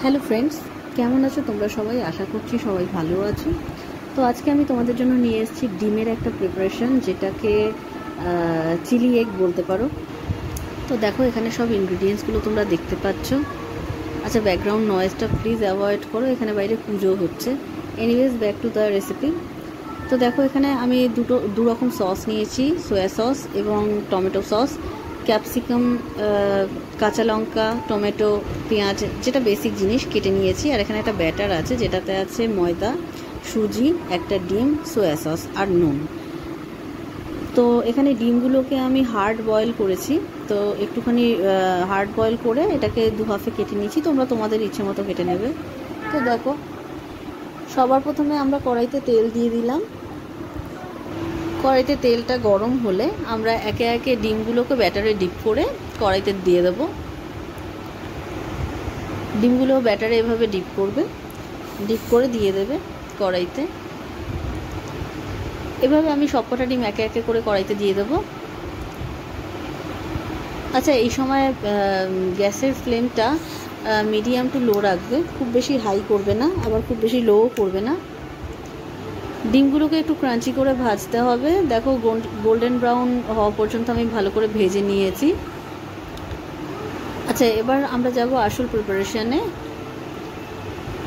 Hello friends, কেমন আছো তোমরা সবাই? আশা করছি সবাই ভালো আছো। তো আজকে আমি তোমাদের জন্য নিয়ে এসেছি ডিমের একটা প্রিপারেশন, যেটাকে চিলি এগ বলতে পারো। তো দেখো, এখানে সব ইনগ্রিডিয়েন্টসগুলো তোমরা দেখতে পাচ্ছ। আচ্ছা, ব্যাকগ্রাউন্ড নয়েজটা প্লিজ অ্যাভয়েড করো, এখানে বাইরে পুজো হচ্ছে। Anyways, back to the recipe. তো দেখো, এখানে আমি দু রকম সস নিয়েছি, সয়া সস এবং টমেটো সস, ক্যাপসিকাম, কাঁচা লঙ্কা, টমেটো, পেঁয়াজ, যেটা বেসিক জিনিস কেটে নিয়েছি। আর এখানে একটা ব্যাটার আছে, যেটাতে আছে ময়দা, সুজি, একটা ডিম, সয়া সস আর নুন। তো এখানে ডিমগুলোকে আমি হার্ড বয়েল করেছি। তো একটুখানি হার্ড বয়েল করে এটাকে দু হাফে কেটে নিয়েছি, তোমরা তোমাদের ইচ্ছে মতো কেটে নেবে। তো দেখো, সবার প্রথমে আমরা কড়াইতে তেল দিয়ে দিলাম। কড়াইতে তেলটা গরম হলে আমরা একে একে ডিমগুলোকে ব্যাটারে ডিপ করে কড়াইতে দিয়ে দেবো। ডিমগুলো ব্যাটারে এভাবে ডিপ করবে, ডিপ করে দিয়ে দেবে কড়াইতে। এভাবে আমি সবকটা ডিম একে একে করে কড়াইতে দিয়ে দেবো। আচ্ছা, এই সময় গ্যাসের ফ্লেমটা মিডিয়াম টু লো রাখবে, খুব বেশি হাই করবে না, আবার খুব বেশি লোও করবে না। ডিমগুলোকে একটু ক্রাঞ্চি করে ভাজতে হবে। দেখো, গোল্ডেন ব্রাউন হওয়া পর্যন্ত আমি ভালো করে ভেজে নিয়েছি। আচ্ছা, এবার আমরা যাব আসল প্রিপারেশানে।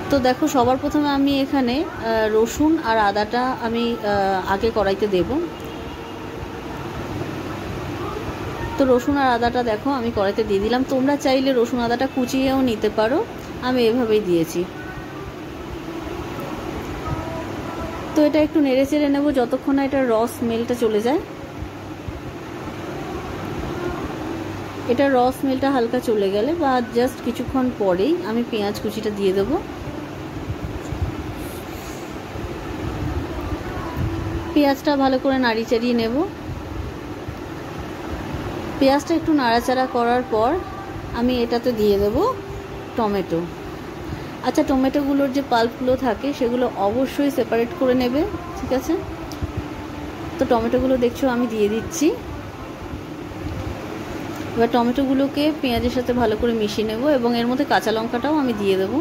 তো দেখো, সবার প্রথমে আমি এখানে রসুন আর আদাটা আমি আগে কড়াইতে দেব। তো রসুন আর আদাটা দেখো আমি কড়াইতে দিয়ে দিলাম। তোমরা চাইলে রসুন আদাটা কুচিয়েও নিতে পারো, আমি এভাবেই দিয়েছি। তো এটা একটু নেড়ে চেড়ে নেব যতক্ষণ না এটা রস স্মেলটা চলে যায়। এটা রস স্মেলটা হালকা চলে গেলে বা জাস্ট কিছুক্ষণ পরেই আমি পেঁয়াজ কুচিটা দিয়ে দেবো। পেঁয়াজটা ভালো করে নাড়ি চাড়িয়ে নেব। পেঁয়াজটা একটু নাড়াচাড়া করার পর আমি এটাতে দিয়ে দেব টমেটো। আচ্ছা, টমেটোগুলোর যে পাল্পগুলো থাকে সেগুলো অবশ্যই সেপারেট করে নেবে, ঠিক আছে? তো টমেটোগুলো দেখছো আমি দিয়ে দিচ্ছি। এবার টমেটোগুলোকে পেঁয়াজের সাথে ভালো করে মিশিয়ে নেব এবং এর মধ্যে কাঁচা লঙ্কাটাও আমি দিয়ে দেব।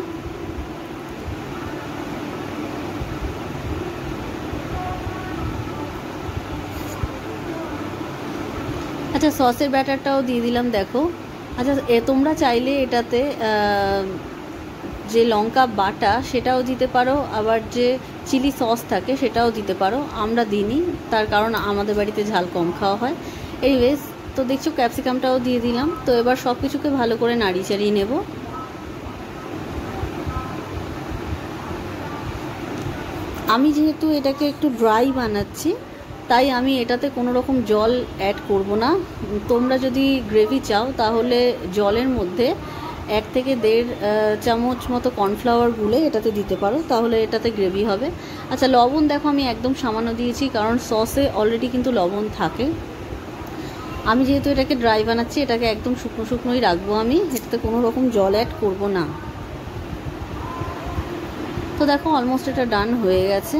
আচ্ছা, সসের ব্যাটারটাও দিয়ে দিলাম দেখো। আচ্ছা, তোমরা চাইলে এটাতে যে লঙ্কা বাটা সেটাও দিতে পারো, আবার যে চিলি সস থাকে সেটাও দিতে পারো। আমরা দিইনি, তার কারণ আমাদের বাড়িতে ঝাল কম খাওয়া হয়। এনিওয়েজ, তো দেখছো ক্যাপসিকামটাও দিয়ে দিলাম। তো এবার সব কিছুকে ভালো করে নাড়ি চাড়িয়ে নেব। আমি যেহেতু এটাকে একটু ড্রাই বানাচ্ছি, তাই আমি এটাতে কোনো রকম জল অ্যাড করব না। তোমরা যদি গ্রেভি চাও তাহলে জলের মধ্যে 1 থেকে 1.5 চামচ মতো কর্নফ্লাওয়ার গুলে এটাতে দিতে পারো, তাহলে এটাতে গ্রেভি হবে। আচ্ছা, লবণ দেখো আমি একদম সামান্য দিয়েছি, কারণ সসে অলরেডি কিন্তু লবণ থাকে। আমি যেহেতু এটাকে ড্রাই বানাচ্ছি, এটাকে একদম শুকনো শুকনোই রাখবো, আমি এটাতে কোনো রকম জল অ্যাড করব না। তো দেখো, অলমোস্ট এটা ডান হয়ে গেছে।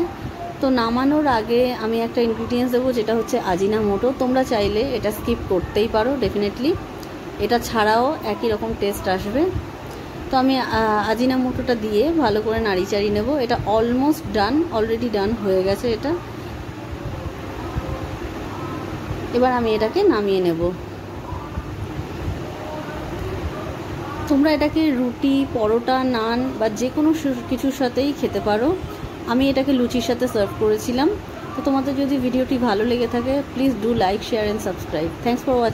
তো নামানোর আগে আমি একটা ইনগ্রিডিয়েন্টস দেবো, যেটা হচ্ছে আজিনামোটো। তোমরা চাইলে এটা স্কিপ করতেই পারো, ডেফিনেটলি এটা ছাড়াও একই রকম টেস্ট আসবে। তো আমি আজিনামোটোটা দিয়ে ভালো করে নাড়ি চাড়িয়ে নেব। এটা অলমোস্ট ডান, অলরেডি ডান হয়ে গেছে এটা। এবার আমি এটাকে নামিয়ে নেব। তোমরা এটাকে রুটি, পরোটা, নান বা যে কোনো কিছুর সাথেই খেতে পারো। আমি এটাকে লুচির সাথে সার্ভ করেছিলাম। তো তোমাদের যদি ভিডিওটি ভালো লেগে থাকে, please do like, share and subscribe. Thanks for watching.